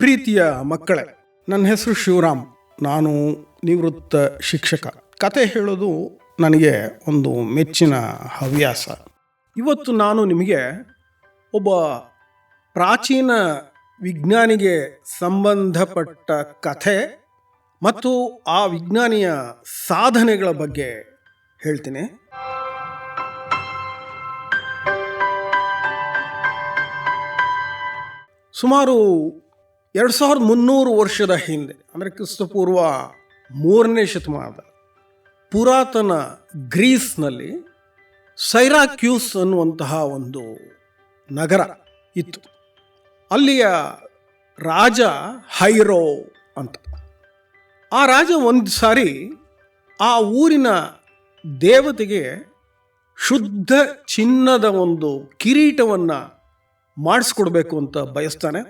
ಪ್ರೀತಿಯ ಮಕ್ಕಳೇ, ನನ್ನ ಹೆಸರು ಶಿವರಾಮ್. ನಾನು ನಿವೃತ್ತ ಶಿಕ್ಷಕ. ಕತೆ ಹೇಳೋದು ನನಗೆ ಒಂದು ಮೆಚ್ಚಿನ ಹವ್ಯಾಸ. ಇವತ್ತು ನಾನು ನಿಮಗೆ ಒಬ್ಬ ಪ್ರಾಚೀನ ವಿಜ್ಞಾನಿಗೆ ಸಂಬಂಧಪಟ್ಟ ಕಥೆ ಮತ್ತು ಆ ವಿಜ್ಞಾನಿಯ ಸಾಧನೆಗಳ ಬಗ್ಗೆ ಹೇಳ್ತೀನಿ. ಸುಮಾರು 2300 ವರ್ಷದ ಹಿಂದೆ, ಅಂದರೆ ಕ್ರಿಸ್ತಪೂರ್ವ 3ನೇ ಶತಮಾನದ ಪುರಾತನ ಗ್ರೀಸ್ನಲ್ಲಿ ಸೈರಾಕ್ಯೂಸ್ ಅನ್ನುವಂತಹ ಒಂದು ನಗರ ಇತ್ತು. ಅಲ್ಲಿಯ ರಾಜ ಹೈರೋ ಅಂತ. ಆ ರಾಜ ಒಂದು ಸಾರಿ ಆ ಊರಿನ ದೇವತೆಗೆ ಶುದ್ಧ ಚಿನ್ನದ ಒಂದು ಕಿರೀಟವನ್ನು ಮಾಡಿಸ್ಕೊಡ್ಬೇಕು ಅಂತ ಬಯಸ್ತಾನೆ.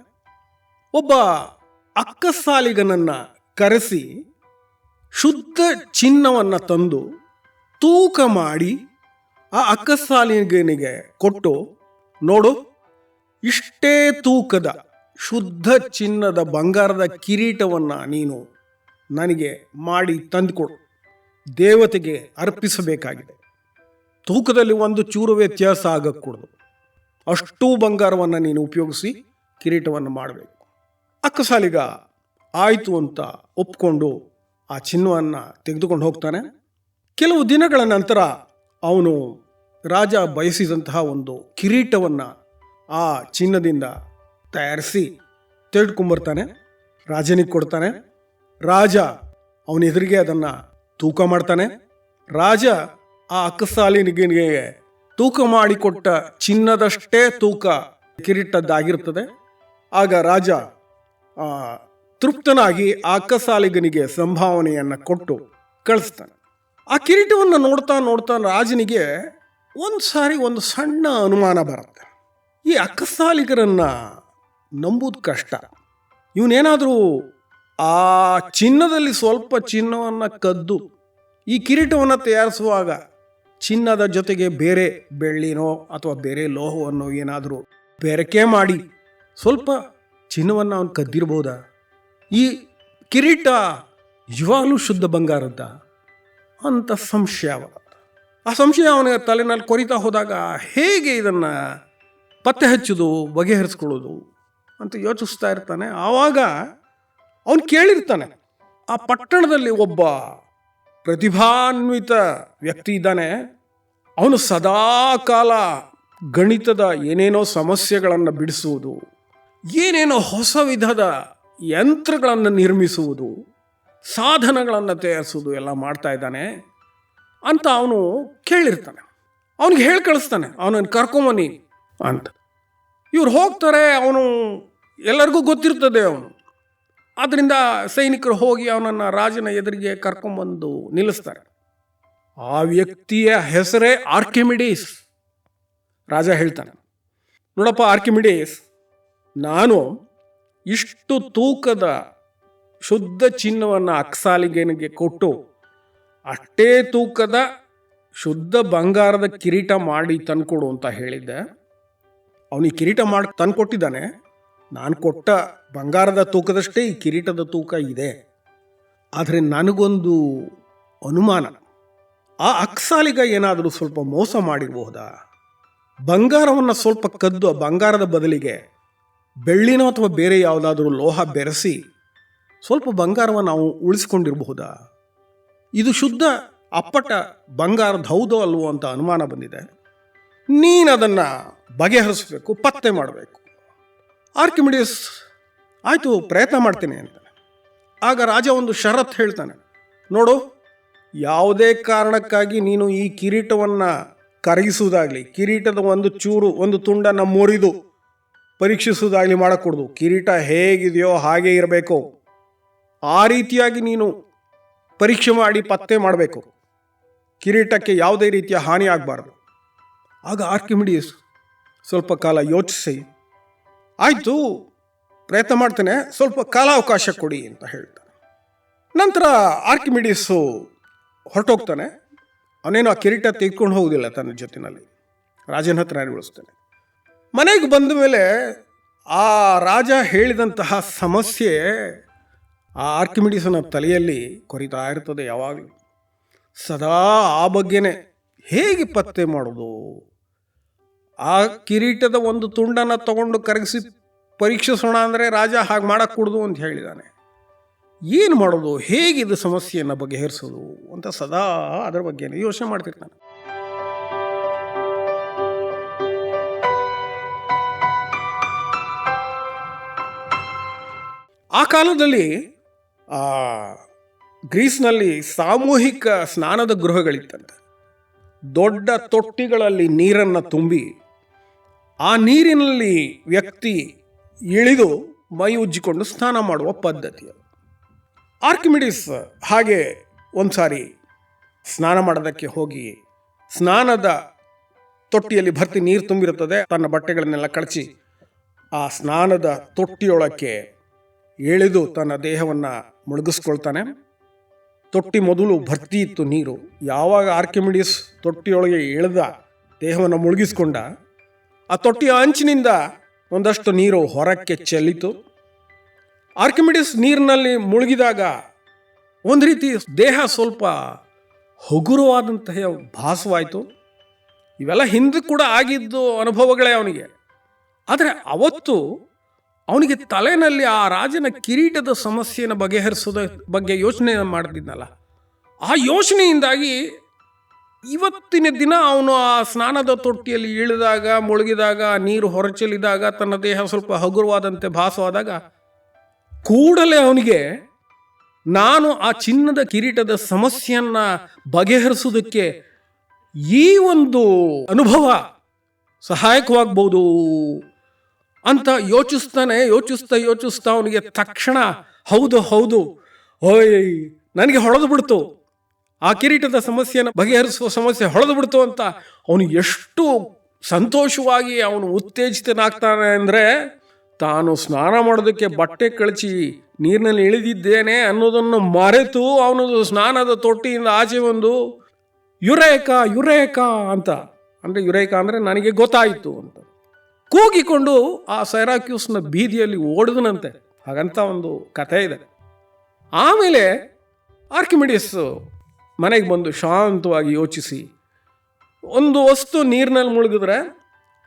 ಒಬ್ಬ ಅಕ್ಕಸಾಲಿಗನನ್ನು ಕರೆಸಿ ಶುದ್ಧ ಚಿನ್ನವನ್ನು ತಂದು ತೂಕ ಮಾಡಿ ಆ ಅಕ್ಕಸಾಲಿಗನಿಗೆ ಕೊಟ್ಟು, ನೋಡು, ಇಷ್ಟೇ ತೂಕದ ಶುದ್ಧ ಚಿನ್ನದ ಬಂಗಾರದ ಕಿರೀಟವನ್ನು ನೀನು ನನಗೆ ಮಾಡಿ ತಂದುಕೊಡು, ದೇವತೆಗೆ ಅರ್ಪಿಸಬೇಕಾಗಿದೆ. ತೂಕದಲ್ಲಿ ಒಂದು ಚೂರು ವ್ಯತ್ಯಾಸ ಆಗக்கூಡದು. ಅಷ್ಟೂ ಬಂಗಾರವನ್ನು ನೀನು ಉಪಯೋಗಿಸಿ ಕಿರೀಟವನ್ನು ಮಾಡಬೇಕು. ಅಕ್ಕಸಾಲಿಗ ಆಯಿತು ಅಂತ ಒಪ್ಕೊಂಡು ಆ ಚಿನ್ನವನ್ನು ತೆಗೆದುಕೊಂಡು ಹೋಗ್ತಾನೆ. ಕೆಲವು ದಿನಗಳ ನಂತರ ಅವನು ರಾಜ ಬಯಸಿದಂತಹ ಒಂದು ಕಿರೀಟವನ್ನು ಆ ಚಿನ್ನದಿಂದ ತಯಾರಿಸಿ ತೆಗೆದುಕೊಂಬರ್ತಾನೆ. ರಾಜನಿಗೆ ಕೊಡ್ತಾನೆ. ರಾಜ ಅವನ ಎದುರಿಗೆ ಅದನ್ನು ತೂಕ ಮಾಡ್ತಾನೆ. ರಾಜ ಆ ಅಕ್ಕಸಾಲಿನಿಗೆ ತೂಕ ಮಾಡಿಕೊಟ್ಟ ಚಿನ್ನದಷ್ಟೇ ತೂಕ ಕಿರೀಟದ್ದಾಗಿರ್ತದೆ. ಆಗ ರಾಜ ತೃಪ್ತನಾಗಿ ಆ ಅಕ್ಕಸಾಲಿಗನಿಗೆ ಸಂಭಾವನೆಯನ್ನು ಕೊಟ್ಟು ಕಳಿಸ್ತಾನೆ. ಆ ಕಿರೀಟವನ್ನು ನೋಡ್ತಾ ನೋಡ್ತಾ ರಾಜನಿಗೆ ಒಂದು ಸಾರಿ ಒಂದು ಸಣ್ಣ ಅನುಮಾನ ಬರುತ್ತೆ. ಈ ಅಕ್ಕಸಾಲಿಗರನ್ನು ನಂಬುವುದು ಕಷ್ಟ. ಇವನೇನಾದರೂ ಆ ಚಿನ್ನದಲ್ಲಿ ಸ್ವಲ್ಪ ಚಿನ್ನವನ್ನು ಕದ್ದು ಈ ಕಿರೀಟವನ್ನು ತಯಾರಿಸುವಾಗ ಚಿನ್ನದ ಜೊತೆಗೆ ಬೇರೆ ಬೆಳ್ಳಿನೋ ಅಥವಾ ಬೇರೆ ಲೋಹವನ್ನು ಏನಾದರೂ ಬೆರಕೆ ಮಾಡಿ ಸ್ವಲ್ಪ ಚಿನ್ನವನ್ನು ಅವನು ಕದ್ದಿರ್ಬೋದಾ? ಈ ಕಿರೀಟ ನಿಜವಾಗ್ಲೂ ಶುದ್ಧ ಬಂಗಾರದ್ದ ಅಂತ ಸಂಶಯ. ಆ ಸಂಶಯ ಅವನ ತಲೆನಲ್ಲಿ ಕೊರಿತಾ ಹೋದಾಗ ಹೇಗೆ ಇದನ್ನು ಪತ್ತೆ ಹಚ್ಚೋದು, ಬಗೆಹರಿಸ್ಕೊಳ್ಳೋದು ಅಂತ ಯೋಚಿಸ್ತಾ ಇರ್ತಾನೆ. ಆವಾಗ ಅವನು ಕೇಳಿರ್ತಾನೆ, ಆ ಪಟ್ಟಣದಲ್ಲಿ ಒಬ್ಬ ಪ್ರತಿಭಾನ್ವಿತ ವ್ಯಕ್ತಿ ಇದ್ದಾನೆ. ಅವನು ಸದಾಕಾಲ ಗಣಿತದ ಏನೇನೋ ಸಮಸ್ಯೆಗಳನ್ನು ಬಿಡಿಸುವುದು, ಏನೇನೋ ಹೊಸ ವಿಧದ ಯಂತ್ರಗಳನ್ನು ನಿರ್ಮಿಸುವುದು, ಸಾಧನಗಳನ್ನು ತಯಾರಿಸುವುದು ಎಲ್ಲ ಮಾಡ್ತಾ ಇದ್ದಾನೆ ಅಂತ ಅವನು ಕೇಳಿರ್ತಾನೆ. ಅವನಿಗೆ ಹೇಳಿ ಕಳಿಸ್ತಾನೆ, ಅವನನ್ನು ಕರ್ಕೊಂಬನ್ನಿ ಅಂತ. ಇವ್ರು ಹೋಗ್ತಾರೆ. ಅವನು ಎಲ್ಲರಿಗೂ ಗೊತ್ತಿರ್ತದೆ ಅವನು. ಆದ್ದರಿಂದ ಸೈನಿಕರು ಹೋಗಿ ಅವನನ್ನು ರಾಜನ ಎದುರಿಗೆ ಕರ್ಕೊಂಬಂದು ನಿಲ್ಲಿಸ್ತಾರೆ. ಆ ವ್ಯಕ್ತಿಯ ಹೆಸರೇ ಆರ್ಕಿಮಿಡೀಸ್. ರಾಜ ಹೇಳ್ತಾನೆ, ನೋಡಪ್ಪ ಆರ್ಕಿಮಿಡೀಸ್, ನಾನು ಇಷ್ಟು ತೂಕದ ಶುದ್ಧ ಚಿನ್ನವನ್ನು ಅಕ್ಕಸಾಲಿಗನಿಗೆ ಕೊಟ್ಟು ಅಷ್ಟೇ ತೂಕದ ಶುದ್ಧ ಬಂಗಾರದ ಕಿರೀಟ ಮಾಡಿ ತಂದುಕೊಡು ಅಂತ ಹೇಳಿದ್ದೆ. ಅವನಿಗೆ ಕಿರೀಟ ಮಾಡಿ ತಂದುಕೊಟ್ಟಿದ್ದಾನೆ. ನಾನು ಕೊಟ್ಟ ಬಂಗಾರದ ತೂಕದಷ್ಟೇ ಈ ಕಿರೀಟದ ತೂಕ ಇದೆ. ಆದರೆ ನನಗೊಂದು ಅನುಮಾನ, ಆ ಅಕ್ಕಸಾಲಿಗ ಏನಾದರೂ ಸ್ವಲ್ಪ ಮೋಸ ಮಾಡಿರಬಹುದಾ? ಬಂಗಾರವನ್ನು ಸ್ವಲ್ಪ ಕದ್ದು ಆ ಬಂಗಾರದ ಬದಲಿಗೆ ಬೆಳ್ಳಿನೋ ಅಥವಾ ಬೇರೆ ಯಾವುದಾದ್ರೂ ಲೋಹ ಬೆರೆಸಿ ಸ್ವಲ್ಪ ಬಂಗಾರವನ್ನು ನಾವು ಉಳಿಸ್ಕೊಂಡಿರಬಹುದಾ? ಇದು ಶುದ್ಧ ಅಪ್ಪಟ ಬಂಗಾರದ ಹೌದೋ ಅಲ್ವೋ ಅಂತ ಅನುಮಾನ ಬಂದಿದೆ. ನೀನು ಅದನ್ನು ಬಗೆಹರಿಸಬೇಕು, ಪತ್ತೆ ಮಾಡಬೇಕು. ಆರ್ಕಿಮಿಡೀಸ್ ಆಯಿತು, ಪ್ರಯತ್ನ ಮಾಡ್ತೀನಿ ಅಂತಾನೆ. ಆಗ ರಾಜ ಒಂದು ಷರತ್ತು ಹೇಳ್ತಾನೆ, ನೋಡು, ಯಾವುದೇ ಕಾರಣಕ್ಕಾಗಿ ನೀನು ಈ ಕಿರೀಟವನ್ನು ಕರಗಿಸುವುದಾಗಲಿ, ಕಿರೀಟದ ಒಂದು ಚೂರು ಒಂದು ತುಂಡನ್ನು ಮುರಿದು ಪರೀಕ್ಷಿಸುವುದಾಗಲಿ ಮಾಡக்கூಡ್ದು. ಕಿರೀಟ ಹೇಗಿದೆಯೋ ಹಾಗೇ ಇರಬೇಕು. ಆ ರೀತಿಯಾಗಿ ನೀನು ಪರೀಕ್ಷೆ ಮಾಡಿ ಪತ್ತೆ ಮಾಡಬೇಕು. ಕಿರೀಟಕ್ಕೆ ಯಾವುದೇ ರೀತಿಯ ಹಾನಿ ಆಗಬಾರ್ದು. ಆಗ ಆರ್ಕಿಮಿಡೀಸ್ ಸ್ವಲ್ಪ ಕಾಲ ಯೋಚಿಸಿ, ಆಯಿತು, ಪ್ರಯತ್ನ ಮಾಡ್ತೇನೆ, ಸ್ವಲ್ಪ ಕಾಲಾವಕಾಶ ಕೊಡಿ ಅಂತ ಹೇಳ್ತಾನೆ. ನಂತರ ಆರ್ಕಿಮಿಡೀಸು ಹೊರಟೋಗ್ತಾನೆ. ಅವನೇನು ಆ ಕಿರೀಟ ತೆಗೆದುಕೊಂಡು ಹೋಗೋದಿಲ್ಲ ತನ್ನ ಜೊತೆಯಲ್ಲಿ, ರಾಜನ ಹತ್ರ ಉಳಿಸ್ತಾನೆ. ಮನೆಗೆ ಬಂದ ಮೇಲೆ ಆ ರಾಜ ಹೇಳಿದಂತಹ ಸಮಸ್ಯೆ ಆ ಆರ್ಕಿಮಿಡೀಸನ ತಲೆಯಲ್ಲಿ ಕೊರಿತಾ ಇರ್ತದೆ ಯಾವಾಗಲೂ. ಸದಾ ಆ ಬಗ್ಗೆನೇ ಹೇಗೆ ಪತ್ತೆ ಮಾಡೋದು, ಆ ಕಿರೀಟದ ಒಂದು ತುಂಡನ್ನು ತಗೊಂಡು ಕರಗಿಸಿ ಪರೀಕ್ಷಿಸೋಣ ಅಂದರೆ ರಾಜ ಹಾಗೆ ಮಾಡக்கூಡ್ದು ಅಂತ ಹೇಳಿದ್ದಾನೆ. ಏನು ಮಾಡೋದು, ಹೇಗಿದು ಸಮಸ್ಯೆಯನ್ನು ಬಗೆಹರಿಸೋದು ಅಂತ ಸದಾ ಅದರ ಬಗ್ಗೆ ಯೋಚನೆ ಮಾಡ್ತಿರ್ತಾನೆ. ಆ ಕಾಲದಲ್ಲಿ ಗ್ರೀಸ್ನಲ್ಲಿ ಸಾಮೂಹಿಕ ಸ್ನಾನದ ಗೃಹಗಳಿತ್ತಂತೆ. ದೊಡ್ಡ ತೊಟ್ಟಿಗಳಲ್ಲಿ ನೀರನ್ನು ತುಂಬಿ ಆ ನೀರಿನಲ್ಲಿ ವ್ಯಕ್ತಿ ಇಳಿದು ಮೈ ಉಜ್ಜಿಕೊಂಡು ಸ್ನಾನ ಮಾಡುವ ಪದ್ಧತಿ. ಆರ್ಕಿಮಿಡೀಸ್ ಹಾಗೆ ಒಂದು ಸಾರಿ ಸ್ನಾನ ಮಾಡೋದಕ್ಕೆ ಹೋಗಿ ಸ್ನಾನದ ತೊಟ್ಟಿಯಲ್ಲಿ ಭರ್ತಿ ನೀರು ತುಂಬಿರುತ್ತದೆ. ತನ್ನ ಬಟ್ಟೆಗಳನ್ನೆಲ್ಲ ಕಳಚಿ ಆ ಸ್ನಾನದ ತೊಟ್ಟಿಯೊಳಕ್ಕೆ ಇಳಿದು ತನ್ನ ದೇಹವನ್ನು ಮುಳುಗಿಸ್ಕೊಳ್ತಾನೆ. ತೊಟ್ಟಿ ಮೊದಲು ಭರ್ತಿ ಇತ್ತು ನೀರು. ಯಾವಾಗ ಆರ್ಕಿಮಿಡೀಸ್ ತೊಟ್ಟಿಯೊಳಗೆ ಇಳಿದ ದೇಹವನ್ನು ಮುಳುಗಿಸ್ಕೊಂಡ, ಆ ತೊಟ್ಟಿಯ ಅಂಚಿನಿಂದ ಒಂದಷ್ಟು ನೀರು ಹೊರಕ್ಕೆ ಚೆಲ್ಲಿತು. ಆರ್ಕಿಮಿಡೀಸ್ ನೀರಿನಲ್ಲಿ ಮುಳುಗಿದಾಗ ಒಂದು ರೀತಿ ದೇಹ ಸ್ವಲ್ಪ ಹಗುರವಾದಂತಹ ಭಾಸವಾಯಿತು. ಇವೆಲ್ಲ ಹಿಂದೆ ಕೂಡ ಆಗಿದ್ದು ಅನುಭವಗಳೇ ಅವನಿಗೆ. ಆದರೆ ಅವತ್ತು ಅವನಿಗೆ ತಲೆಯಲ್ಲಿ ಆ ರಾಜನ ಕಿರೀಟದ ಸಮಸ್ಯೆಯನ್ನು ಬಗೆಹರಿಸೋದ ಬಗ್ಗೆ ಯೋಚನೆ ಮಾಡ್ತಿದ್ನಲ್ಲ, ಆ ಯೋಚನೆಯಿಂದಾಗಿ ಇವತ್ತಿನ ದಿನ ಅವನು ಆ ಸ್ನಾನದ ತೊಟ್ಟಿಯಲ್ಲಿ ಇಳಿದಾಗ, ಮುಳುಗಿದಾಗ, ನೀರು ಹೊರಚೆಲ್ಲಿದಾಗ, ತನ್ನ ದೇಹ ಸ್ವಲ್ಪ ಹಗುರವಾದಂತೆ ಭಾಸವಾದಾಗ ಕೂಡಲೇ ಅವನಿಗೆ ನಾನು ಆ ಚಿನ್ನದ ಕಿರೀಟದ ಸಮಸ್ಯೆಯನ್ನು ಬಗೆಹರಿಸೋದಕ್ಕೆ ಈ ಒಂದು ಅನುಭವ ಸಹಾಯಕವಾಗ್ಬೋದು ಅಂತ ಯೋಚಿಸ್ತಾ ಅವನಿಗೆ ತಕ್ಷಣ ಹೌದು ಓಯ್ ನನಗೆ ಹೊಳೆದು ಬಿಡ್ತು, ಆ ಕಿರೀಟದ ಸಮಸ್ಯೆಯನ್ನು ಬಗೆಹರಿಸುವ ಸಮಸ್ಯೆ ಹೊಳೆದು ಬಿಡ್ತು ಅಂತ ಅವನು ಎಷ್ಟು ಸಂತೋಷವಾಗಿ ಅವನು ಉತ್ತೇಜಿತನಾಗ್ತಾನೆ ಅಂದರೆ, ತಾನು ಸ್ನಾನ ಮಾಡೋದಕ್ಕೆ ಬಟ್ಟೆ ಕಳಚಿ ನೀರಿನಲ್ಲಿ ಇಳಿದಿದ್ದೇನೆ ಅನ್ನೋದನ್ನು ಮರೆತು ಅವನು ಸ್ನಾನದ ತೊಟ್ಟಿಯಿಂದ ಆಚೆ ಒಂದು ಯುರೇಕಾ ಅಂತ, ಅಂದರೆ ಯುರೇಕಾ ಅಂದರೆ ನನಗೆ ಗೊತ್ತಾಯಿತು ಅಂತ ಕೂಗಿಕೊಂಡು ಆ ಸೈರಾಕ್ಯೂಸ್ನ ಬೀದಿಯಲ್ಲಿ ಓಡಿದನಂತೆ. ಹಾಗಂತ ಒಂದು ಕಥೆ ಇದೆ. ಆಮೇಲೆ ಆರ್ಕಿಮಿಡೀಸ್ ಮನೆಗೆ ಬಂದು ಶಾಂತವಾಗಿ ಯೋಚಿಸಿ, ಒಂದು ವಸ್ತು ನೀರಿನಲ್ಲಿ ಮುಳುಗಿದ್ರೆ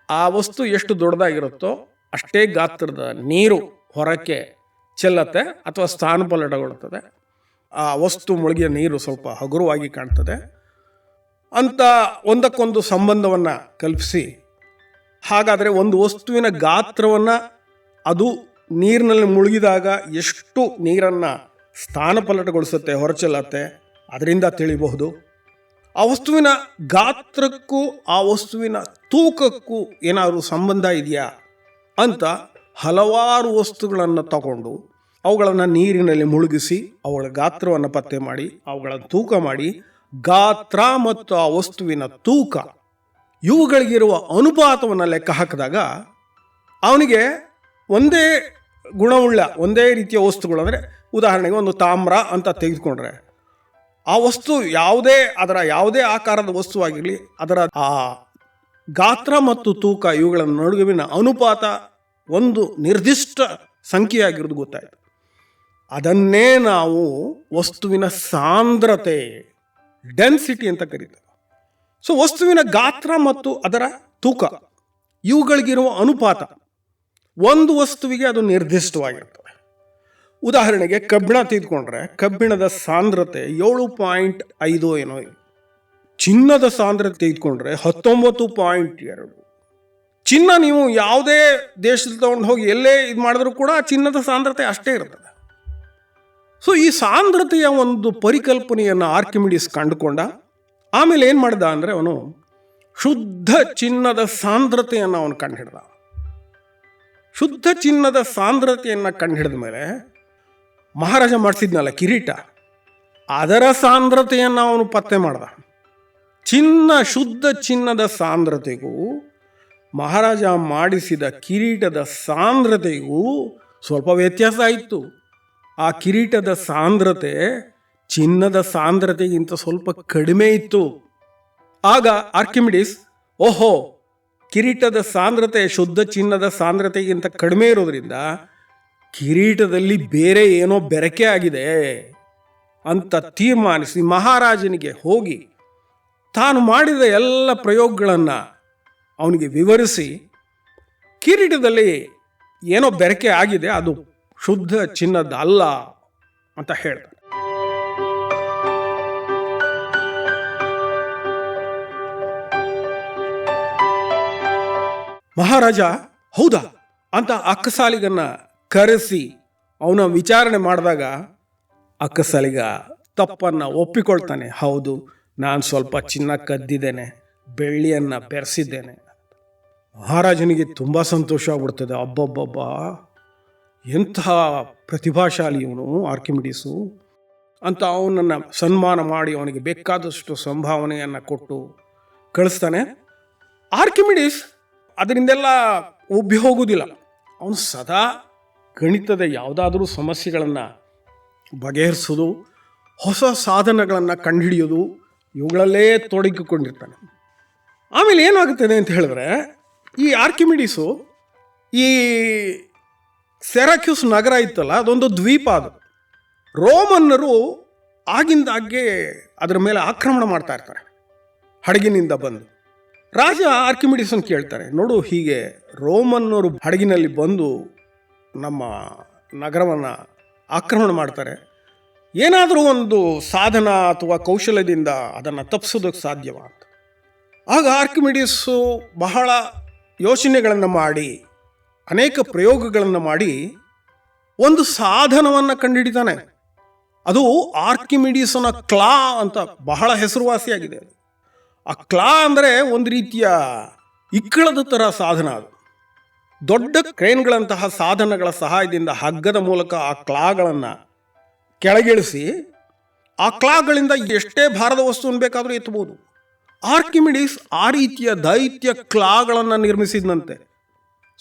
ಆ ವಸ್ತು ಎಷ್ಟು ದೊಡ್ಡದಾಗಿರುತ್ತೋ ಅಷ್ಟೇ ಗಾತ್ರದ ನೀರು ಹೊರಕ್ಕೆ ಚೆಲ್ಲತ್ತೆ ಅಥವಾ ಸ್ಥಾನಪಲ್ಲಟಗೊಳ್ಳುತ್ತದೆ. ಆ ವಸ್ತು ಮುಳುಗಿದ ನೀರು ಸ್ವಲ್ಪ ಹಗುರವಾಗಿ ಕಾಣ್ತದೆ ಅಂತ ಒಂದಕ್ಕೊಂದು ಸಂಬಂಧವನ್ನು ಕಲ್ಪಿಸಿ, ಹಾಗಾದರೆ ಒಂದು ವಸ್ತುವಿನ ಗಾತ್ರವನ್ನು ಅದು ನೀರಿನಲ್ಲಿ ಮುಳುಗಿದಾಗ ಎಷ್ಟು ನೀರನ್ನು ಸ್ಥಾನಪಲ್ಲಟಗೊಳಿಸುತ್ತೆ, ಹೊರಚೆಲ್ಲತ್ತೆ, ಅದರಿಂದ ತಿಳಿಬಹುದು. ಆ ವಸ್ತುವಿನ ಗಾತ್ರಕ್ಕೂ ಆ ವಸ್ತುವಿನ ತೂಕಕ್ಕೂ ಏನಾದರೂ ಸಂಬಂಧ ಇದೆಯಾ ಅಂತ ಹಲವಾರು ವಸ್ತುಗಳನ್ನು ತಗೊಂಡು ಅವುಗಳನ್ನು ನೀರಿನಲ್ಲಿ ಮುಳುಗಿಸಿ ಅವುಗಳ ಗಾತ್ರವನ್ನು ಪತ್ತೆ ಮಾಡಿ ಅವುಗಳನ್ನು ತೂಕ ಮಾಡಿ, ಗಾತ್ರ ಮತ್ತು ಆ ವಸ್ತುವಿನ ತೂಕ ಇವುಗಳಿಗಿರುವ ಅನುಪಾತವನ್ನು ಲೆಕ್ಕ ಹಾಕಿದಾಗ ಅವನಿಗೆ ಒಂದೇ ಗುಣವುಳ್ಳ ಒಂದೇ ರೀತಿಯ ವಸ್ತುಗಳು, ಅಂದರೆ ಉದಾಹರಣೆಗೆ ಒಂದು ತಾಮ್ರ ಅಂತ ತೆಗೆದುಕೊಂಡ್ರೆ ಆ ವಸ್ತು ಯಾವುದೇ ಆಕಾರದ ವಸ್ತುವಾಗಿರಲಿ, ಅದರ ಆ ಗಾತ್ರ ಮತ್ತು ತೂಕ ಇವುಗಳ ನಡುವಿನ ಅನುಪಾತ ಒಂದು ನಿರ್ದಿಷ್ಟ ಸಂಖ್ಯೆಯಾಗಿರೋದು ಗೊತ್ತಾಯಿತು. ಅದನ್ನೇ ನಾವು ವಸ್ತುವಿನ ಸಾಂದ್ರತೆ, ಡೆನ್ಸಿಟಿ ಅಂತ ಕರೀತೇವೆ. ಸೊ ವಸ್ತುವಿನ ಗಾತ್ರ ಮತ್ತು ಅದರ ತೂಕ ಇವುಗಳಿಗಿರುವ ಅನುಪಾತ ಒಂದು ವಸ್ತುವಿಗೆ ಅದು ನಿರ್ದಿಷ್ಟವಾಗಿರ್ತದೆ. ಉದಾಹರಣೆಗೆ ಕಬ್ಬಿಣ ತೆಗೆದುಕೊಂಡ್ರೆ ಕಬ್ಬಿಣದ ಸಾಂದ್ರತೆ 7.5 ಏನೋ, ಚಿನ್ನದ ಸಾಂದ್ರತೆ ತೆಗೆದುಕೊಂಡ್ರೆ 19.2. ಚಿನ್ನ ನೀವು ಯಾವುದೇ ದೇಶದಲ್ಲಿ ತಗೊಂಡು ಹೋಗಿ ಎಲ್ಲೇ ಇದು ಮಾಡಿದ್ರೂ ಕೂಡ ಚಿನ್ನದ ಸಾಂದ್ರತೆ ಅಷ್ಟೇ ಇರ್ತದೆ. ಸೊ ಈ ಸಾಂದ್ರತೆಯ ಒಂದು ಪರಿಕಲ್ಪನೆಯನ್ನು ಆರ್ಕಿಮಿಡೀಸ್ ಕಂಡುಕೊಂಡ. ಆಮೇಲೆ ಏನು ಮಾಡಿದ ಅಂದರೆ ಅವನು ಶುದ್ಧ ಚಿನ್ನದ ಸಾಂದ್ರತೆಯನ್ನು ಅವನು ಕಂಡುಹಿಡ್ದ. ಶುದ್ಧ ಚಿನ್ನದ ಸಾಂದ್ರತೆಯನ್ನು ಕಂಡುಹಿಡಿದ ಮೇಲೆ ಮಹಾರಾಜ ಮಾಡಿಸಿದ್ನಲ್ಲ ಕಿರೀಟ, ಅದರ ಸಾಂದ್ರತೆಯನ್ನು ಅವನು ಪತ್ತೆ ಮಾಡ್ದ. ಶುದ್ಧ ಚಿನ್ನದ ಸಾಂದ್ರತೆಗೂ ಮಹಾರಾಜ ಮಾಡಿಸಿದ ಕಿರೀಟದ ಸಾಂದ್ರತೆಗೂ ಸ್ವಲ್ಪ ವ್ಯತ್ಯಾಸ ಇತ್ತು. ಆ ಕಿರೀಟದ ಸಾಂದ್ರತೆ ಚಿನ್ನದ ಸಾಂದ್ರತೆಗಿಂತ ಸ್ವಲ್ಪ ಕಡಿಮೆ ಇತ್ತು. ಆಗ ಆರ್ಕಿಮಿಡೀಸ್, ಓಹೋ, ಕಿರೀಟದ ಸಾಂದ್ರತೆ ಶುದ್ಧ ಚಿನ್ನದ ಸಾಂದ್ರತೆಗಿಂತ ಕಡಿಮೆ ಇರೋದ್ರಿಂದ ಕಿರೀಟದಲ್ಲಿ ಬೇರೆ ಏನೋ ಬೆರಕೆ ಆಗಿದೆ ಅಂತ ತೀರ್ಮಾನಿಸಿ ಮಹಾರಾಜನಿಗೆ ಹೋಗಿ ತಾನು ಮಾಡಿದ ಎಲ್ಲ ಪ್ರಯೋಗಗಳನ್ನು ಅವನಿಗೆ ವಿವರಿಸಿ ಕಿರೀಟದಲ್ಲಿ ಏನೋ ಬೆರಕೆ ಆಗಿದೆ, ಅದು ಶುದ್ಧ ಚಿನ್ನದ ಅಲ್ಲ ಅಂತ ಹೇಳ್ತಾನೆ. ಮಹಾರಾಜ ಹೌದಾ ಅಂತ ಅಕ್ಕಸಾಲಿಗನ್ನ ಕರೆಸಿ ಅವನ ವಿಚಾರಣೆ ಮಾಡಿದಾಗ ಅಕ್ಕಸಾಲಿಗ ತಪ್ಪನ್ನು ಒಪ್ಪಿಕೊಳ್ತಾನೆ. ಹೌದು, ನಾನು ಸ್ವಲ್ಪ ಚಿನ್ನ ಕದ್ದಿದ್ದೇನೆ, ಬೆಳ್ಳಿಯನ್ನು ಬೆರೆಸಿದ್ದೇನೆ. ಮಹಾರಾಜನಿಗೆ ತುಂಬ ಸಂತೋಷ ಆಗ್ಬಿಡ್ತದೆ. ಅಬ್ಬಬ್ಬಬ್ಬ, ಎಂತಹ ಪ್ರತಿಭಾಶಾಲಿ ಇವನು ಆರ್ಕಿಮಿಡೀಸು ಅಂತ ಅವನನ್ನು ಸನ್ಮಾನ ಮಾಡಿ ಅವನಿಗೆ ಬೇಕಾದಷ್ಟು ಸಂಭಾವನೆಯನ್ನು ಕೊಟ್ಟು ಕಳಿಸ್ತಾನೆ. ಆರ್ಕಿಮಿಡೀಸ್ ಅದರಿಂದೆಲ್ಲ ಉಬ್ಬಿ ಹೋಗುವುದಿಲ್ಲ. ಅವನು ಸದಾ ಗಣಿತದ ಯಾವುದಾದ್ರೂ ಸಮಸ್ಯೆಗಳನ್ನು ಬಗೆಹರಿಸೋದು, ಹೊಸ ಸಾಧನಗಳನ್ನು ಕಂಡುಹಿಡಿಯೋದು, ಇವುಗಳಲ್ಲೇ ತೊಡಗಿಕೊಂಡಿರ್ತಾನೆ. ಆಮೇಲೆ ಏನಾಗುತ್ತದೆ ಅಂತ ಹೇಳಿದ್ರೆ, ಈ ಆರ್ಕಿಮಿಡೀಸು ಈ ಸೆರಾಕ್ಯೂಸ್ ನಗರ ಇತ್ತಲ್ಲ, ಅದೊಂದು ದ್ವೀಪ. ಅದು ರೋಮನ್ನರು ಆಗಿಂದಾಗ್ಗೆ ಅದರ ಮೇಲೆ ಆಕ್ರಮಣ ಮಾಡ್ತಾ ಇರ್ತಾರೆ ಹಡಗಿನಿಂದ ಬಂದು. ರಾಜ ಆರ್ಕಿಮಿಡೀಸನ್ನು ಕೇಳ್ತಾರೆ, ನೋಡು, ಹೀಗೆ ರೋಮನ್ನರು ಹಡಗಿನಲ್ಲಿ ಬಂದು ನಮ್ಮ ನಗರವನ್ನು ಆಕ್ರಮಣ ಮಾಡ್ತಾರೆ, ಏನಾದರೂ ಒಂದು ಸಾಧನ ಅಥವಾ ಕೌಶಲ್ಯದಿಂದ ಅದನ್ನು ತಪ್ಪಿಸೋದಕ್ಕೆ ಸಾಧ್ಯವಾ ಅಂತ. ಆಗ ಆರ್ಕಿಮಿಡೀಸು ಬಹಳ ಯೋಚನೆಗಳನ್ನು ಮಾಡಿ ಅನೇಕ ಪ್ರಯೋಗಗಳನ್ನು ಮಾಡಿ ಒಂದು ಸಾಧನವನ್ನು ಕಂಡುಹಿಡಿತಾನೆ. ಅದು ಆರ್ಕಿಮಿಡೀಸನ ಕ್ಲಾ ಅಂತ ಬಹಳ ಹೆಸರುವಾಸಿಯಾಗಿದೆ. ಆ ಕ್ಲಾ ಅಂದರೆ ಒಂದು ರೀತಿಯ ಇಕ್ಕಳದ ಥರ ಸಾಧನ. ಅದು ದೊಡ್ಡ ಕ್ರೇನ್ಗಳಂತಹ ಸಾಧನಗಳ ಸಹಾಯದಿಂದ ಹಗ್ಗದ ಮೂಲಕ ಆ ಕ್ಲಾಗಳನ್ನು ಕೆಳಗಿಳಿಸಿ ಆ ಕ್ಲಾಗಳಿಂದ ಎಷ್ಟೇ ಭಾರದ ವಸ್ತುವನ್ನು ಬೇಕಾದರೂ ಎತ್ತಬಹುದು. ಆರ್ಕಿಮಿಡೀಸ್ ಆ ರೀತಿಯ ದೈತ್ಯ ಕ್ಲಾಗಳನ್ನು ನಿರ್ಮಿಸಿದಂತೆ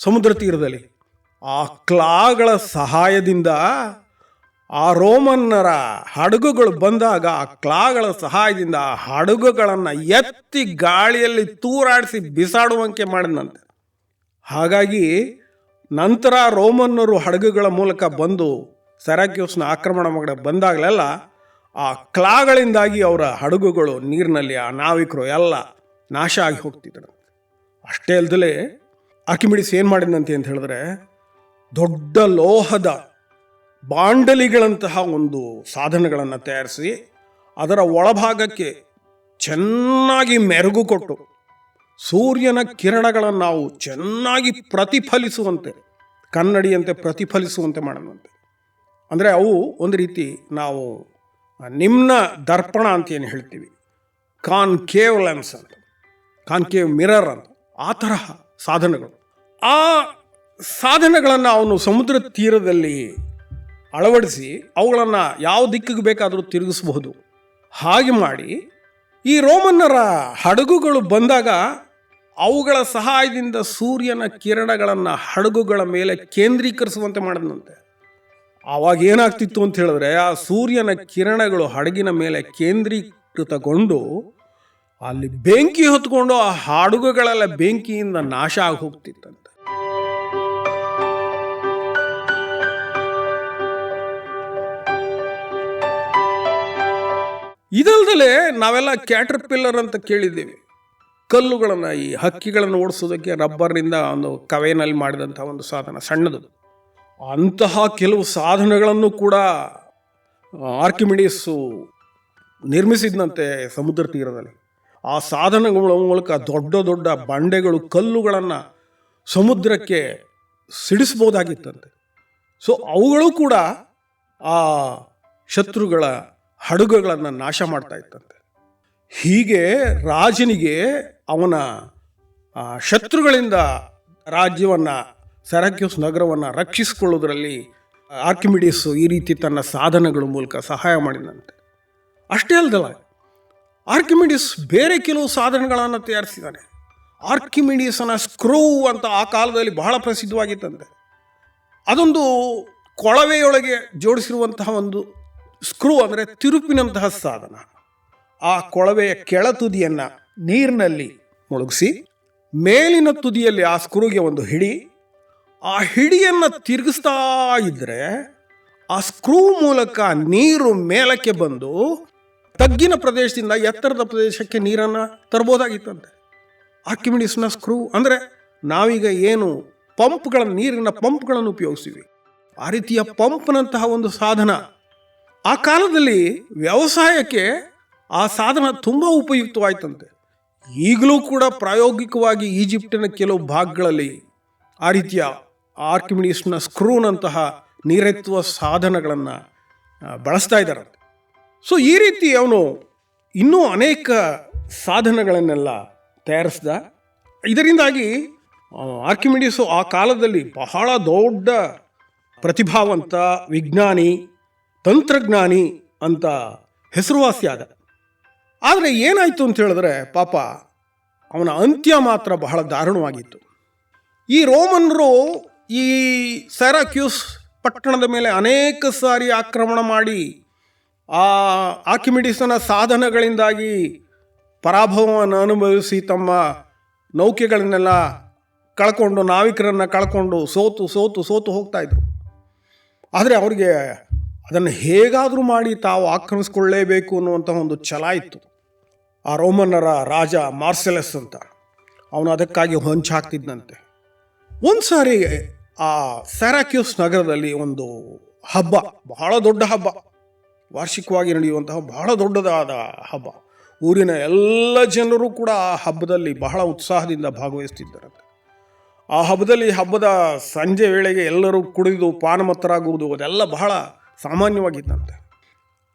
ಸಮುದ್ರ ತೀರದಲ್ಲಿ. ಆ ಕ್ಲಾಗಳ ಸಹಾಯದಿಂದ ಆ ರೋಮನ್ನರ ಹಡಗುಗಳು ಬಂದಾಗ ಆ ಕ್ಲಾಗಳ ಸಹಾಯದಿಂದ ಆ ಹಡಗುಗಳನ್ನು ಎತ್ತಿ ಗಾಳಿಯಲ್ಲಿ ತೂರಾಡಿಸಿ ಬಿಸಾಡುವಂತೆ ಮಾಡಿದಂತೆ. ಹಾಗಾಗಿ ನಂತರ ರೋಮನ್ನರು ಹಡಗುಗಳ ಮೂಲಕ ಬಂದು ಸೆರಾಕ್ಯೂಸ್ನ ಆಕ್ರಮಣ ಮಾಡಿ ಬಂದಾಗಲೆಲ್ಲ ಆ ಕ್ಲಾಗಳಿಂದಾಗಿ ಅವರ ಹಡಗುಗಳು ನೀರಿನಲ್ಲಿ, ಆ ನಾವಿಕರು ಎಲ್ಲ ನಾಶ ಆಗಿ ಹೋಗ್ತಿದ್ರು. ಅಷ್ಟೇ ಅಲ್ಲದೆ ಆರ್ಕಿಮಿಡೀಸ್ ಏನು ಮಾಡಿದಂತೆ ಅಂತ ಹೇಳಿದ್ರೆ, ದೊಡ್ಡ ಲೋಹದ ಬಾಂಡಲಿಗಳಂತಹ ಒಂದು ಸಾಧನಗಳನ್ನು ತಯಾರಿಸಿ ಅದರ ಒಳಭಾಗಕ್ಕೆ ಚೆನ್ನಾಗಿ ಮೆರುಗು ಕೊಟ್ಟು ಸೂರ್ಯನ ಕಿರಣಗಳನ್ನು ನಾವು ಚೆನ್ನಾಗಿ ಪ್ರತಿಫಲಿಸುವಂತೆ, ಕನ್ನಡಿಯಂತೆ ಪ್ರತಿಫಲಿಸುವಂತೆ ಮಾಡೋಣಂತೆ. ಅಂದರೆ ಅವು ಒಂದು ರೀತಿ ನಾವು ನಿಮ್ನ ದರ್ಪಣ ಅಂತ ಏನು ಹೇಳ್ತೀವಿ, ಕಾನ್ಕೇವ್ ಲೆನ್ಸ್ ಅಂತ, ಕಾನ್ಕೇವ್ ಮಿರರ್ ಅಂತ, ಆ ತರಹ ಸಾಧನಗಳು. ಆ ಸಾಧನಗಳನ್ನು ಅವನು ಸಮುದ್ರ ತೀರದಲ್ಲಿ ಅಳವಡಿಸಿ ಅವುಗಳನ್ನು ಯಾವ ದಿಕ್ಕಿಗೆ ಬೇಕಾದರೂ ತಿರುಗಿಸಬಹುದು. ಹಾಗೆ ಮಾಡಿ ಈ ರೋಮನ್ನರ ಹಡಗುಗಳು ಬಂದಾಗ ಅವುಗಳ ಸಹಾಯದಿಂದ ಸೂರ್ಯನ ಕಿರಣಗಳನ್ನು ಹಡಗುಗಳ ಮೇಲೆ ಕೇಂದ್ರೀಕರಿಸುವಂತೆ ಮಾಡಿದಂತೆ. ಆವಾಗ ಏನಾಗ್ತಿತ್ತು ಅಂತ ಹೇಳಿದ್ರೆ, ಆ ಸೂರ್ಯನ ಕಿರಣಗಳು ಹಡಗಿನ ಮೇಲೆ ಕೇಂದ್ರೀಕೃತಗೊಂಡು ಅಲ್ಲಿ ಬೆಂಕಿ ಹೊತ್ಕೊಂಡು ಆ ಹಡಗುಗಳೆಲ್ಲ ಬೆಂಕಿಯಿಂದ ನಾಶ ಆಗಿ ಹೋಗ್ತಿತ್ತಂತೆ. ಇದಲ್ದಲೆ ನಾವೆಲ್ಲ ಕ್ಯಾಟರ್ಪಿಲ್ಲರ್ ಅಂತ ಕೇಳಿದ್ದೀವಿ. ಕಲ್ಲುಗಳನ್ನು, ಈ ಹಕ್ಕಿಗಳನ್ನು ಓಡಿಸೋದಕ್ಕೆ ರಬ್ಬರ್ನಿಂದ ಒಂದು ಕವೆನಲ್ಲಿ ಮಾಡಿದಂಥ ಒಂದು ಸಾಧನ, ಸಣ್ಣದು. ಅಂತಹ ಕೆಲವು ಸಾಧನಗಳನ್ನು ಕೂಡ ಆರ್ಕಿಮಿಡೀಸು ನಿರ್ಮಿಸಿದಂತೆ ಸಮುದ್ರ ತೀರದಲ್ಲಿ. ಆ ಸಾಧನಗಳ ಮೂಲಕ ದೊಡ್ಡ ದೊಡ್ಡ ಬಂಡೆಗಳು, ಕಲ್ಲುಗಳನ್ನು ಸಮುದ್ರಕ್ಕೆ ಸಿಡಿಸ್ಬೋದಾಗಿತ್ತಂತೆ. ಸೊ ಅವುಗಳು ಕೂಡ ಆ ಶತ್ರುಗಳ ಹಡಗುಗಳನ್ನು ನಾಶ ಮಾಡ್ತಾ ಇತ್ತಂತೆ. ಹೀಗೆ ರಾಜನಿಗೆ ಅವನ ಶತ್ರುಗಳಿಂದ ರಾಜ್ಯವನ್ನು, ಸೆರಾಕ್ಯೂಸ್ ನಗರವನ್ನು ರಕ್ಷಿಸಿಕೊಳ್ಳೋದ್ರಲ್ಲಿ ಆರ್ಕಿಮಿಡೀಸು ಈ ರೀತಿ ತನ್ನ ಸಾಧನಗಳ ಮೂಲಕ ಸಹಾಯ ಮಾಡಿದಂತೆ. ಅಷ್ಟೇ ಅಲ್ಲದಲ್ಲ, ಆರ್ಕಿಮಿಡೀಸ್ ಬೇರೆ ಕೆಲವು ಸಾಧನಗಳನ್ನು ತಯಾರಿಸಿದ್ದಾನೆ. ಆರ್ಕಿಮಿಡೀಸನ ಸ್ಕ್ರೂ ಅಂತ ಆ ಕಾಲದಲ್ಲಿ ಬಹಳ ಪ್ರಸಿದ್ಧವಾಗಿತ್ತಂತೆ. ಅದೊಂದು ಕೊಳವೆಯೊಳಗೆ ಜೋಡಿಸಿರುವಂತಹ ಒಂದು ಸ್ಕ್ರೂ, ಅಂದರೆ ತಿರುಪಿನಂತಹ ಸಾಧನ. ಆ ಕೊಳವೆಯ ಕೆಳತುದಿಯನ್ನು ನೀರಿನಲ್ಲಿ ಮುಳುಗಿಸಿ ಮೇಲಿನ ತುದಿಯಲ್ಲಿ ಆ ಸ್ಕ್ರೂಗೆ ಒಂದು ಹಿಡಿ, ಆ ಹಿಡಿಯನ್ನು ತಿರುಗಿಸ್ತಾ ಇದ್ದರೆ ಆ ಸ್ಕ್ರೂ ಮೂಲಕ ನೀರು ಮೇಲಕ್ಕೆ ಬಂದು ತಗ್ಗಿನ ಪ್ರದೇಶದಿಂದ ಎತ್ತರದ ಪ್ರದೇಶಕ್ಕೆ ನೀರನ್ನು ತರ್ಬೋದಾಗಿತ್ತಂತೆ. ಆರ್ಕಿಮಿಡೀಸ್ನ ಸ್ಕ್ರೂ ಅಂದರೆ ನಾವೀಗ ಏನು ನೀರಿನ ಪಂಪ್ಗಳನ್ನು ಉಪಯೋಗಿಸ್ತೀವಿ, ಆ ರೀತಿಯ ಪಂಪ್ನಂತಹ ಒಂದು ಸಾಧನ. ಆ ಕಾಲದಲ್ಲಿ ವ್ಯವಸಾಯಕ್ಕೆ ಆ ಸಾಧನ ತುಂಬ ಉಪಯುಕ್ತವಾಯ್ತಂತೆ. ಈಗಲೂ ಕೂಡ ಪ್ರಾಯೋಗಿಕವಾಗಿ ಈಜಿಪ್ಟಿನ ಕೆಲವು ಭಾಗಗಳಲ್ಲಿ ಆ ರೀತಿಯ ಆರ್ಕಿಮಿಡೀಸ್ನ ಸ್ಕ್ರೂನಂತಹ ನೀರೆತ್ತುವ ಸಾಧನಗಳನ್ನು ಬಳಸ್ತಾ ಇದ್ದಾರಂತೆ. ಸೊ ಈ ರೀತಿ ಅವನು ಇನ್ನೂ ಅನೇಕ ಸಾಧನಗಳನ್ನೆಲ್ಲ ತಯಾರಿಸಿದ. ಇದರಿಂದಾಗಿ ಆರ್ಕಿಮಿಡೀಸು ಆ ಕಾಲದಲ್ಲಿ ಬಹಳ ದೊಡ್ಡ ಪ್ರತಿಭಾವಂತ ವಿಜ್ಞಾನಿ, ತಂತ್ರಜ್ಞಾನಿ ಅಂತ ಹೆಸರುವಾಸಿಯಾದ. ಆದರೆ ಏನಾಯಿತು ಅಂತ ಹೇಳಿದ್ರೆ ಪಾಪ ಅವನ ಅಂತ್ಯ ಮಾತ್ರ ಬಹಳ ದಾರುಣವಾಗಿತ್ತು. ಈ ರೋಮನರು ಈ ಸೈರಾಕ್ಯೂಸ್ ಪಟ್ಟಣದ ಮೇಲೆ ಅನೇಕ ಸಾರಿ ಆಕ್ರಮಣ ಮಾಡಿ ಆ ಆರ್ಕಿಮಿಡೀಸನ ಸಾಧನಗಳಿಂದಾಗಿ ಪರಾಭವವನ್ನು ಅನುಭವಿಸಿ ತಮ್ಮ ನೌಕೆಗಳನ್ನೆಲ್ಲ ಕಳ್ಕೊಂಡು, ನಾವಿಕರನ್ನು ಕಳ್ಕೊಂಡು ಸೋತು ಹೋಗ್ತಾ ಇದ್ರು. ಆದರೆ ಅವರಿಗೆ ಅದನ್ನು ಹೇಗಾದರೂ ಮಾಡಿ ತಾವು ಆಕ್ರಮಿಸ್ಕೊಳ್ಳೇಬೇಕು ಅನ್ನುವಂಥ ಒಂದು ಛಲ ಇತ್ತು. ಆ ರೋಮನ್ನರ ರಾಜ ಮಾರ್ಸೆಲಸ್ ಅಂತ, ಅವನು ಅದಕ್ಕಾಗಿ ಹೊಂಚಾಕ್ತಿದ್ದಂತೆ. ಒಂದು ಸಾರಿ ಆ ಸೈರಾಕ್ಯೂಸ್ ನಗರದಲ್ಲಿ ಒಂದು ಹಬ್ಬ, ಬಹಳ ದೊಡ್ಡ ಹಬ್ಬ, ವಾರ್ಷಿಕವಾಗಿ ನಡೆಯುವಂತಹ ಬಹಳ ದೊಡ್ಡದಾದ ಹಬ್ಬ. ಊರಿನ ಎಲ್ಲ ಜನರು ಕೂಡ ಆ ಹಬ್ಬದಲ್ಲಿ ಬಹಳ ಉತ್ಸಾಹದಿಂದ ಭಾಗವಹಿಸ್ತಿದ್ದಾರಂತೆ. ಆ ಹಬ್ಬದ ಸಂಜೆ ವೇಳೆಗೆ ಎಲ್ಲರೂ ಕುಡಿದು ಪಾನಮತ್ತರಾಗುವುದು ಅದೆಲ್ಲ ಬಹಳ ಸಾಮಾನ್ಯವಾಗಿತ್ತಂತೆ.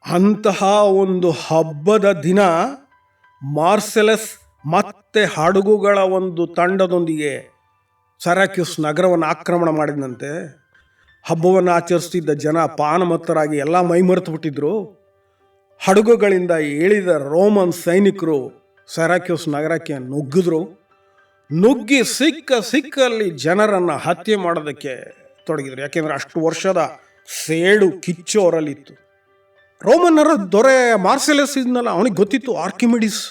ಅಂತಹ ಒಂದು ಹಬ್ಬದ ದಿನ ಮಾರ್ಸೆಲಸ್ ಮತ್ತೆ ಹಡಗುಗಳ ಒಂದು ತಂಡದೊಂದಿಗೆ ಸೈರಾಕ್ಯೂಸ್ ನಗರವನ್ನು ಆಕ್ರಮಣ ಮಾಡಿದಂತೆ. ಹಬ್ಬವನ್ನು ಆಚರಿಸ್ತಿದ್ದ ಜನ ಪಾನಮತ್ತರಾಗಿ ಎಲ್ಲ ಮೈಮರೆತು ಬಿಟ್ಟಿದ್ರು. ಹಡಗುಗಳಿಂದ ಇಳಿದ ರೋಮನ್ ಸೈನಿಕರು ಸೈರಾಕ್ಯೂಸ್ ನಗರಕ್ಕೆ ನುಗ್ಗಿ ಸಿಕ್ಕಲ್ಲಿ ಜನರನ್ನು ಹತ್ಯೆ ಮಾಡೋದಕ್ಕೆ ತೊಡಗಿದ್ರು. ಯಾಕೆಂದರೆ ಅಷ್ಟು ವರ್ಷದ ಸೇಡು ಕಿಚ್ಚು ಅವರಲ್ಲಿತ್ತು. ರೋಮನ್ನರ ದೊರೆ ಮಾರ್ಸೆಲಸ್ ಇದ್ನಲ್ಲ, ಅವನಿಗೆ ಗೊತ್ತಿತ್ತು ಆರ್ಕಿಮಿಡೀಸ್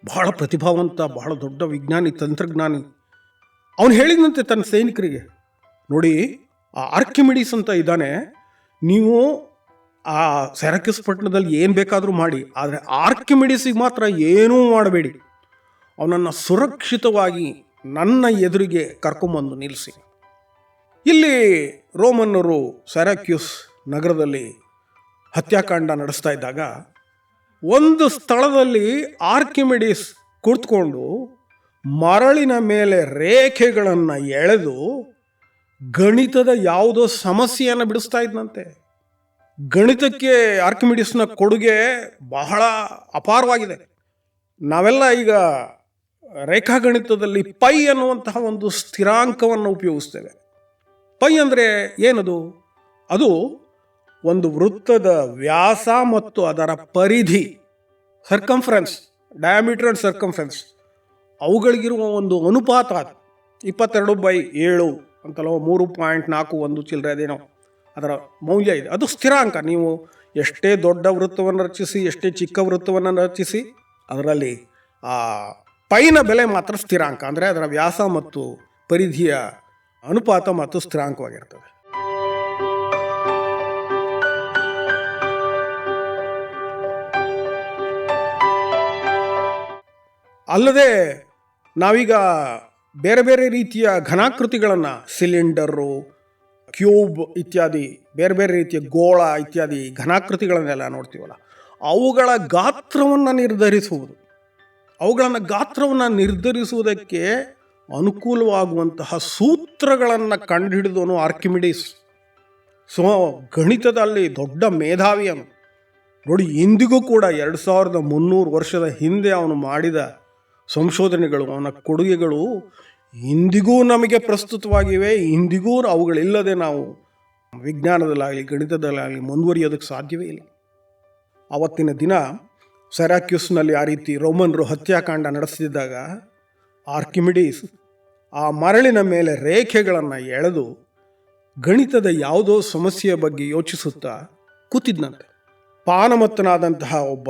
ಬಹಳ ಪ್ರತಿಭಾವಂತ, ಬಹಳ ದೊಡ್ಡ ವಿಜ್ಞಾನಿ, ತಂತ್ರಜ್ಞಾನಿ. ಅವನು ಹೇಳಿದಂತೆ ತನ್ನ ಸೈನಿಕರಿಗೆ, ನೋಡಿ ಆ ಆರ್ಕಿಮಿಡೀಸ್ ಅಂತ ಇದ್ದಾನೆ, ನೀವು ಆ ಸೈರಾಕ್ಯೂಸ್ ಪಟ್ಟಣದಲ್ಲಿ ಏನು ಬೇಕಾದರೂ ಮಾಡಿ, ಆದರೆ ಆರ್ಕಿಮಿಡೀಸಿಗೆ ಮಾತ್ರ ಏನೂ ಮಾಡಬೇಡಿ. ಅವನನ್ನು ಸುರಕ್ಷಿತವಾಗಿ ನನ್ನ ಎದುರಿಗೆ ಕರ್ಕೊಂಬಂದು ನಿಲ್ಲಿಸಿ. ಇಲ್ಲಿ ರೋಮನ್ನರು ಸೈರಾಕ್ಯೂಸ್ ನಗರದಲ್ಲಿ ಹತ್ಯಾಕಾಂಡ ನಡೆಸ್ತಾ ಇದ್ದಾಗ ಒಂದು ಸ್ಥಳದಲ್ಲಿ ಆರ್ಕಿಮಿಡೀಸ್ ಕುಳಿತುಕೊಂಡು ಮರಳಿನ ಮೇಲೆ ರೇಖೆಗಳನ್ನು ಎಳೆದು ಗಣಿತದ ಯಾವುದೋ ಸಮಸ್ಯೆಯನ್ನು ಬಿಡಿಸ್ತಾ ಇದ್ದಂತೆ. ಗಣಿತಕ್ಕೆ ಆರ್ಕಿಮಿಡೀಸ್ನ ಕೊಡುಗೆ ಬಹಳ ಅಪಾರವಾಗಿದೆ. ನಾವೆಲ್ಲ ಈಗ ರೇಖಾಗಣಿತದಲ್ಲಿ ಪೈ ಅನ್ನುವಂತಹ ಒಂದು ಸ್ಥಿರಾಂಕವನ್ನು ಉಪಯೋಗಿಸ್ತೇವೆ. ಪೈ ಅಂದರೆ ಏನದು? ಅದು ಒಂದು ವೃತ್ತದ ವ್ಯಾಸ ಮತ್ತು ಅದರ ಪರಿಧಿ, ಸರ್ಕಂಫರೆನ್ಸ್, ಡಯಾಮೀಟರ್ ಅಂಡ್ ಸರ್ಕಂಫರೆನ್ಸ್, ಅವುಗಳಿಗಿರುವ ಒಂದು ಅನುಪಾತ. 22/7 ಅಂತಲೋ 3.41 ಚಿಲ್ಲರೆ ಅದೇನೋ ಅದರ ಮೌಲ್ಯ ಇದೆ. ಅದು ಸ್ಥಿರಾಂಕ. ನೀವು ಎಷ್ಟೇ ದೊಡ್ಡ ವೃತ್ತವನ್ನು ರಚಿಸಿ, ಎಷ್ಟೇ ಚಿಕ್ಕ ವೃತ್ತವನ್ನು ರಚಿಸಿ, ಅದರಲ್ಲಿ ಆ ಪೈನ ಬೆಲೆ ಮಾತ್ರ ಸ್ಥಿರಾಂಕ. ಅಂದರೆ ಅದರ ವ್ಯಾಸ ಮತ್ತು ಪರಿಧಿಯ ಅನುಪಾತ ಮತ್ತು ಸ್ಥಿರಾಂಕವಾಗಿರ್ತದೆ. ಅಲ್ಲದೆ ನಾವೀಗ ಬೇರೆ ಬೇರೆ ರೀತಿಯ ಘನಾಕೃತಿಗಳನ್ನು, ಸಿಲಿಂಡರು, ಕ್ಯೂಬ್ ಇತ್ಯಾದಿ ಬೇರೆ ಬೇರೆ ರೀತಿಯ ಗೋಳ ಇತ್ಯಾದಿ ಘನಾಕೃತಿಗಳನ್ನೆಲ್ಲ ನೋಡ್ತೀವಲ್ಲ, ಅವುಗಳ ಗಾತ್ರವನ್ನು ನಿರ್ಧರಿಸುವುದಕ್ಕೆ ಅನುಕೂಲವಾಗುವಂತಹ ಸೂತ್ರಗಳನ್ನು ಕಂಡುಹಿಡಿದವನು ಆರ್ಕಿಮಿಡೀಸ್. ಸೊ ಗಣಿತದಲ್ಲಿ ದೊಡ್ಡ ಮೇಧಾವಿಯನು. ನೋಡಿ, ಇಂದಿಗೂ ಕೂಡ 2300 ವರ್ಷದ ಹಿಂದೆ ಅವನು ಮಾಡಿದ ಸಂಶೋಧನೆಗಳು, ಅವನ ಕೊಡುಗೆಗಳು ಇಂದಿಗೂ ನಮಗೆ ಪ್ರಸ್ತುತವಾಗಿವೆ. ಇಂದಿಗೂ ಅವುಗಳಿಲ್ಲದೆ ನಾವು ವಿಜ್ಞಾನದಲ್ಲಾಗಲಿ ಗಣಿತದಲ್ಲಾಗಲಿ ಮುಂದುವರಿಯೋದಕ್ಕೆ ಸಾಧ್ಯವೇ ಇಲ್ಲ. ಆವತ್ತಿನ ದಿನ ಸೈರಾಕ್ಯೂಸ್ನಲ್ಲಿ ಆ ರೀತಿ ರೋಮನ್ರು ಹತ್ಯಾಕಾಂಡ ನಡೆಸಿದಾಗ ಆರ್ಕಿಮಿಡೀಸ್ ಆ ಮರಳಿನ ಮೇಲೆ ರೇಖೆಗಳನ್ನು ಎಳೆದು ಗಣಿತದ ಯಾವುದೋ ಸಮಸ್ಯೆಯ ಬಗ್ಗೆ ಯೋಚಿಸುತ್ತಾ ಕೂತಿದ್ದಂತೆ. ಪಾನಮತ್ತನಾದಂತಹ ಒಬ್ಬ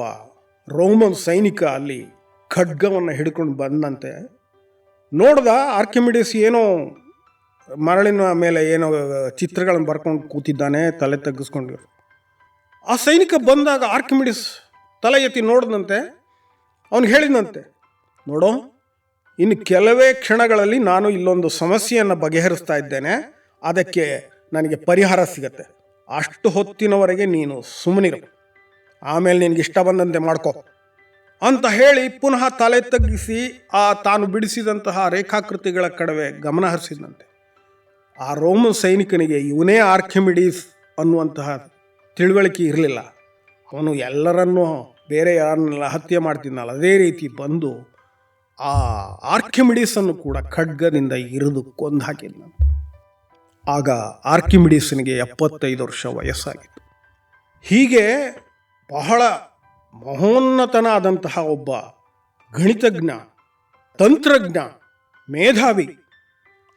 ರೋಮನ್ ಸೈನಿಕ ಅಲ್ಲಿ ಖಡ್ಗವನ್ನು ಹಿಡ್ಕೊಂಡು ಬಂದಂತೆ. ನೋಡ್ದ ಆರ್ಕಿಮಿಡಿಸ್ ಏನೋ ಮರಳಿನ ಮೇಲೆ ಏನೋ ಚಿತ್ರಗಳನ್ನು ಬರ್ಕೊಂಡು ಕೂತಿದ್ದಾನೆ, ತಲೆ ತಗ್ಗಿಸ್ಕೊಂಡು. ಆ ಸೈನಿಕ ಬಂದಾಗ ಆರ್ಕಿಮಿಡಿಸ್ ತಲೆ ಎತ್ತಿ ನೋಡಿದಂತೆ. ಅವನು ಹೇಳಿದಂತೆ, ನೋಡೋ, ಇನ್ನು ಕೆಲವೇ ಕ್ಷಣಗಳಲ್ಲಿ ನಾನು ಇಲ್ಲೊಂದು ಸಮಸ್ಯೆಯನ್ನು ಬಗೆಹರಿಸ್ತಾ ಇದ್ದೇನೆ, ಅದಕ್ಕೆ ನನಗೆ ಪರಿಹಾರ ಸಿಗತ್ತೆ. ಅಷ್ಟು ಹೊತ್ತಿನವರೆಗೆ ನೀನು ಸುಮ್ಮನಿರು, ಆಮೇಲೆ ನಿನಗೆ ಇಷ್ಟ ಬಂದಂತೆ ಮಾಡ್ಕೋ ಅಂತ ಹೇಳಿ ಪುನಃ ತಲೆ ತಗ್ಗಿಸಿ ತಾನು ಬಿಡಿಸಿದಂತಹ ರೇಖಾಕೃತಿಗಳ ಕಡೆಗೆ ಗಮನ ಹರಿಸಿದಂತೆ. ಆ ರೋಮನ್ ಸೈನಿಕನಿಗೆ ಇವನೇ ಆರ್ಕಿಮಿಡೀಸ್ ಅನ್ನುವಂತಹ ತಿಳುವಳಿಕೆ ಇರಲಿಲ್ಲ. ಅವನು ಎಲ್ಲರನ್ನೂ ಬೇರೆ ಯಾರನ್ನೆಲ್ಲ ಹತ್ಯೆ ಮಾಡ್ತಿದ್ನಲ್ಲ, ಅದೇ ರೀತಿ ಬಂದು ಆ ಆರ್ಕಿಮಿಡೀಸನ್ನು ಕೂಡ ಖಡ್ಗದಿಂದ ಇರಿದು ಕೊಂದು ಹಾಕಿದ್ನಂತೆ. ಆಗ ಆರ್ಕಿಮಿಡೀಸನಿಗೆ 75 ವರ್ಷ ವಯಸ್ಸಾಗಿತ್ತು. ಹೀಗೆ ಬಹಳ ಮಹೋನ್ನತನಾದಂತಹ ಒಬ್ಬ ಗಣಿತಜ್ಞ, ತಂತ್ರಜ್ಞ, ಮೇಧಾವಿ,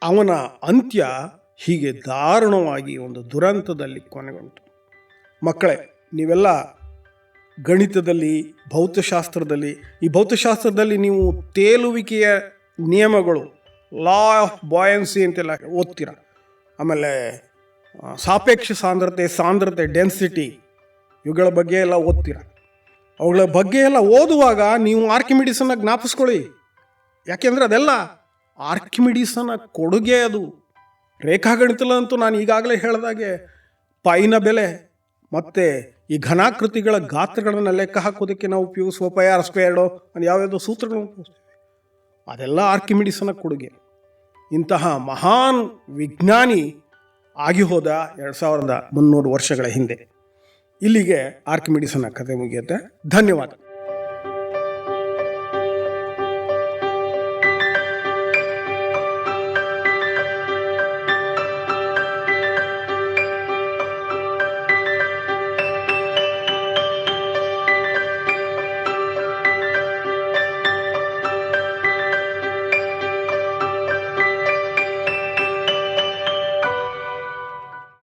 ಅವನ ಅಂತ್ಯ ಹೀಗೆ ದಾರುಣವಾಗಿ ಒಂದು ದುರಂತದಲ್ಲಿ ಕೊನೆಗೊಂಡು. ಮಕ್ಕಳೇ, ನೀವೆಲ್ಲ ಗಣಿತದಲ್ಲಿ, ಭೌತಶಾಸ್ತ್ರದಲ್ಲಿ, ಈ ಭೌತಶಾಸ್ತ್ರದಲ್ಲಿ ನೀವು ತೇಲುವಿಕೆಯ ನಿಯಮಗಳು, ಲಾ ಆಫ್ ಬಾಯನ್ಸಿ ಅಂತೆಲ್ಲ ಓದ್ತೀರ. ಆಮೇಲೆ ಸಾಪೇಕ್ಷ ಸಾಂದ್ರತೆ, ಡೆನ್ಸಿಟಿ, ಇವುಗಳ ಬಗ್ಗೆ ಎಲ್ಲ ಓದ್ತೀರ. ಅವುಗಳ ಬಗ್ಗೆ ಎಲ್ಲ ಓದುವಾಗ ನೀವು ಆರ್ಕಿಮಿಡೀಸನ್ನು ಜ್ಞಾಪಿಸ್ಕೊಳ್ಳಿ. ಯಾಕೆಂದರೆ ಅದೆಲ್ಲ ಆರ್ಕಿಮಿಡೀಸನ ಕೊಡುಗೆ. ಅದು ರೇಖಾಗಣಿತಲ್ಲಂತೂ ನಾನು ಈಗಾಗಲೇ ಹೇಳಿದಾಗೆ ಪೈನ ಬೆಲೆ ಮತ್ತು ಈ ಘನಾಕೃತಿಗಳ ಗಾತ್ರಗಳನ್ನು ಲೆಕ್ಕ ಹಾಕೋದಕ್ಕೆ ನಾವು ಉಪಯೋಗಿಸುವ πr² ಅದು ಯಾವ್ಯಾವುದೋ ಸೂತ್ರಗಳನ್ನು ಉಪಯೋಗಿಸ್ತೀವಿ. ಅದೆಲ್ಲ ಆರ್ಕಿಮಿಡೀಸನ ಕೊಡುಗೆ. ಇಂತಹ ಮಹಾನ್ ವಿಜ್ಞಾನಿ ಆಗಿ ಹೋದ 2300 ವರ್ಷಗಳ ಹಿಂದೆ. ಇಲ್ಲಿಗೆ ಆರ್ಕಿಮಿಡೀಸನ ಕಥೆ ಮುಗಿಯುತ್ತೆ. ಧನ್ಯವಾದ.